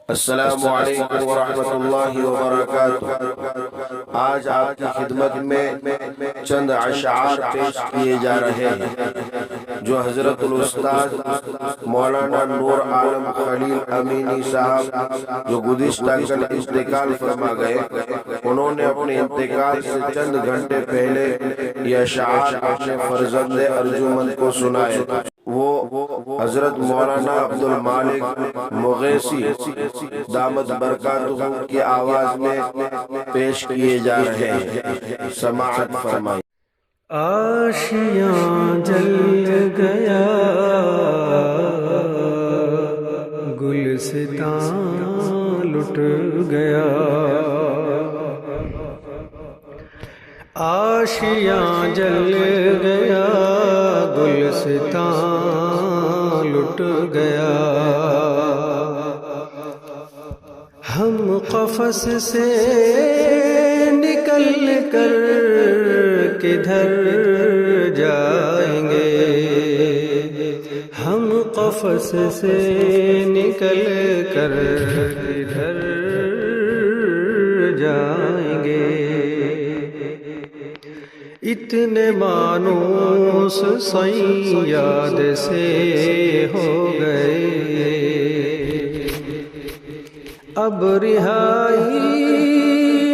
السلام علیکم ورحمۃ اللہ وبرکاتہ۔ آج آپ کی خدمت میں چند اشعار پیش کیے جا رہے ہیں جو حضرت الاستاذ مولانا نور عالم خلیل امینی صاحب جو گزشتہ کل انتقال فرما گئے، انہوں نے اپنے انتقال سے چند گھنٹے پہلے یہ اشعار اپنے فرزند ارجمند کو سنائے۔ وہ حضرت مولانا عبد المالک مغیثی دامت برکاتہ کی آواز میں پیش کیے جا رہے ہیں، سماعت فرمائیں۔ آشیاں جل گیا گلستان لٹ گیا، آشیاں جل گیا گلستان لٹ گیا، ہم قفس سے نکل کر کدھر جائیں گے، ہم قفس سے نکل کر کدھر جائیں گے، اتنے مانوس صیاد سے ہو گئے، اب رہائی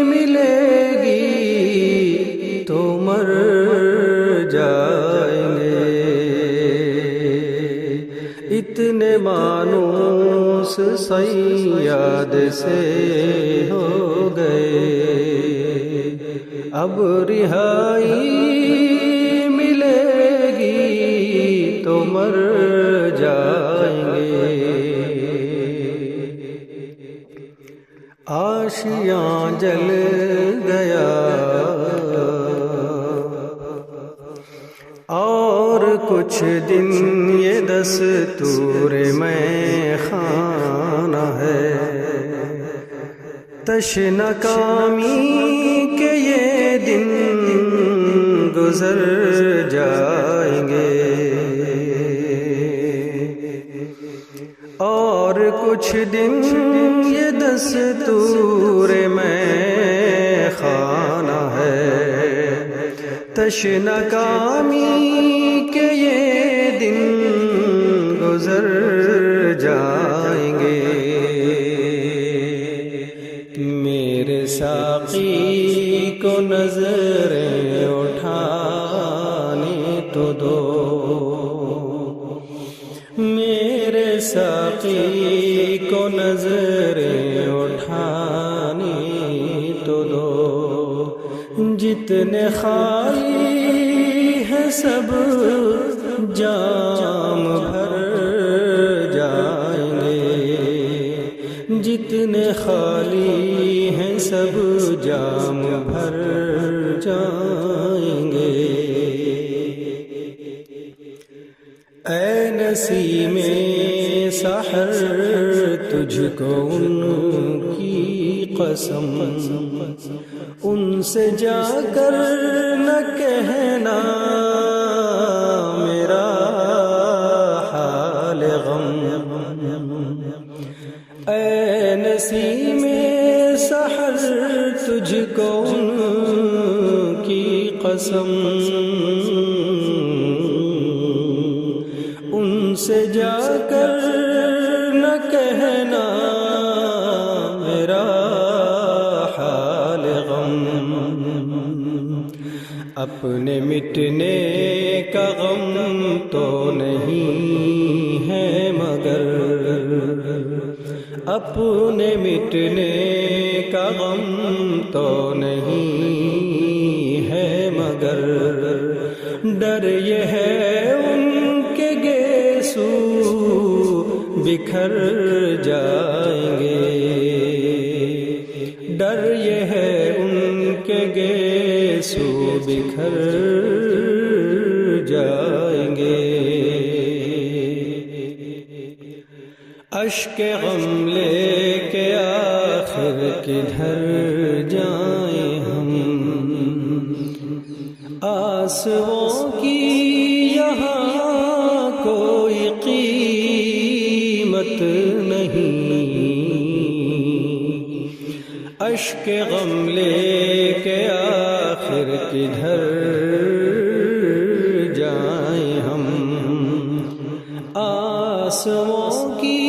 ملے گی تو مر جائیں گے، اتنے مانوس صیاد سے ہو گئے، اب رہائی ملے گی تو مر جائیں گے، آشیاں جل گیا اور کچھ دن یہ دستور میں خانہ ہے، تشنہ کامی کے یہ دن گزر جائیں گے، اور کچھ دن یہ دستور میں خانہ ہے، تشنہ کامی کے یہ دن گزر جائیں گے، میرے ساقی کو نظریں اٹھانے تو دو، میرے ساقی کو نظریں اٹھانے تو دو، جتنے خالی ہیں سب جام بھر جائیں گے، جتنے خالی ہیں سب جام بھر جائیں گے، اے نسیم سحر تجھ کو ان کی قسم، ان سے جا کر نہ کہنا میرا حال غم، اے نسیم سحر تجھ کو ان کی قسم، ان سے جا کر نہ کہنا میرا حال غم، اپنے مٹنے کا غم تو نہیں ہے مگر، اپنے مٹنے کا غم تو نہیں ہے مگر، ڈر یہ ہے ان کے گیسو بکھر جائیں گے، ڈر یہ ہے ان کے گیسو بکھر جائیں گے، اشک غم لے کے آخر کدھر جائیں ہم، آنسوؤں کی یہاں کوئی قیمت نہیں، اشک غم لے کے آخر کدھر جائیں ہم، آنسوؤں کی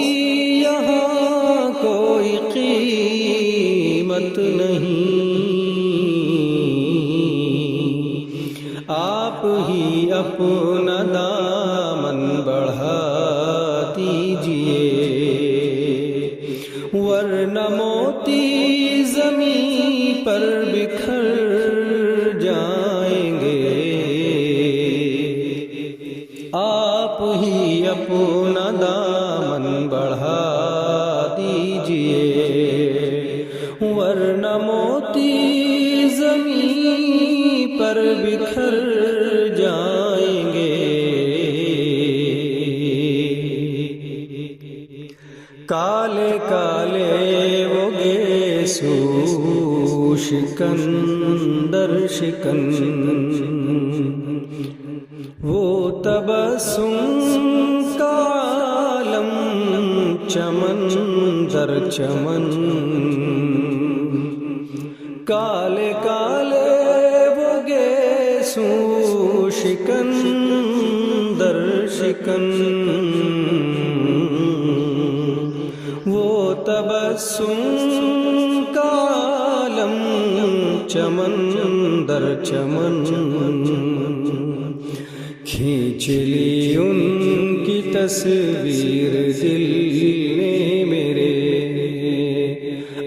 یہاں کوئی قیمت نہیں، آپ ہی اپنا دامن بڑھا دیجئے، ورنہ موتی زمین پر بکھر جائیں گے، آپ ہی اپنا دامن بڑھا دیجئے، ورنہ موتی زمین پر بکھر جائیں گے۔ کالے کالے وہ گیسو شکن در شکن، وہ تبسم کا عالم چمن در چمن، کالے کالے وہ گیسو شکن در شکن، وہ تبسم کا عالم چمن در چمن، کھینچ لی ان کی تصویر دل نے میرے،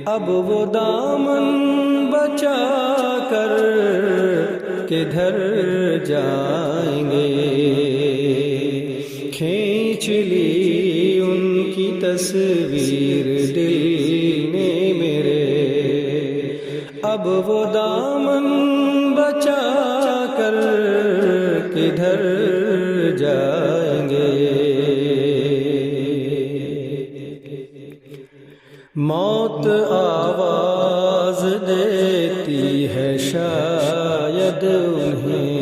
اب وہ دامن بچا کر کدھر جائیں گے، کھینچ لی ان کی تصویر دل نے میرے، اب وہ دامن بچا کر کدھر جائیں گے۔ موت آواز دیتی ہے شاید انہیں،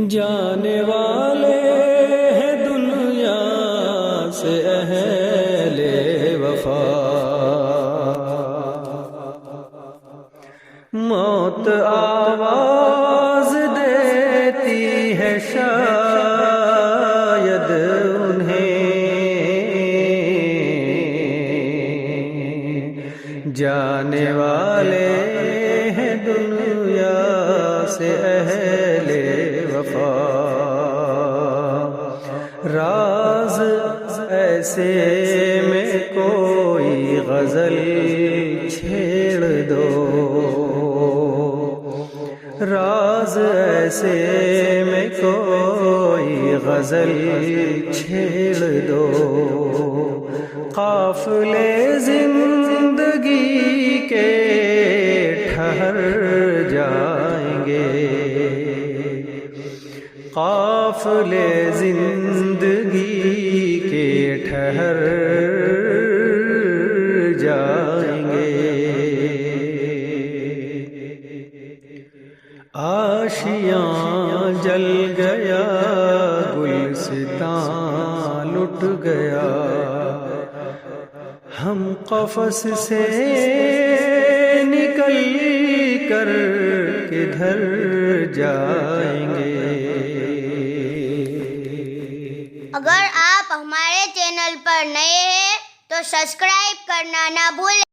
جانے والے ہیں دنیا سے اہل وفا، موت آواز دیتی ہے شاید انہیں، جانے والے ہیں دنیا سے اہل وفا، راز ایسے میں کوئی غزل چھیڑ دو، راز ایسے میں کوئی غزل چھیڑ دو، قافلے زندگی کے ٹھہر جائیں گے، قافلے زندگی کے ٹھہر جائیں گے، آشیاں جل گیا گلستان لٹ گیا، ہم قفس سے نکل کر کدھر جائیں گے۔ اگر آپ ہمارے چینل پر نئے ہیں تو سبسکرائب کرنا نہ بھولیں۔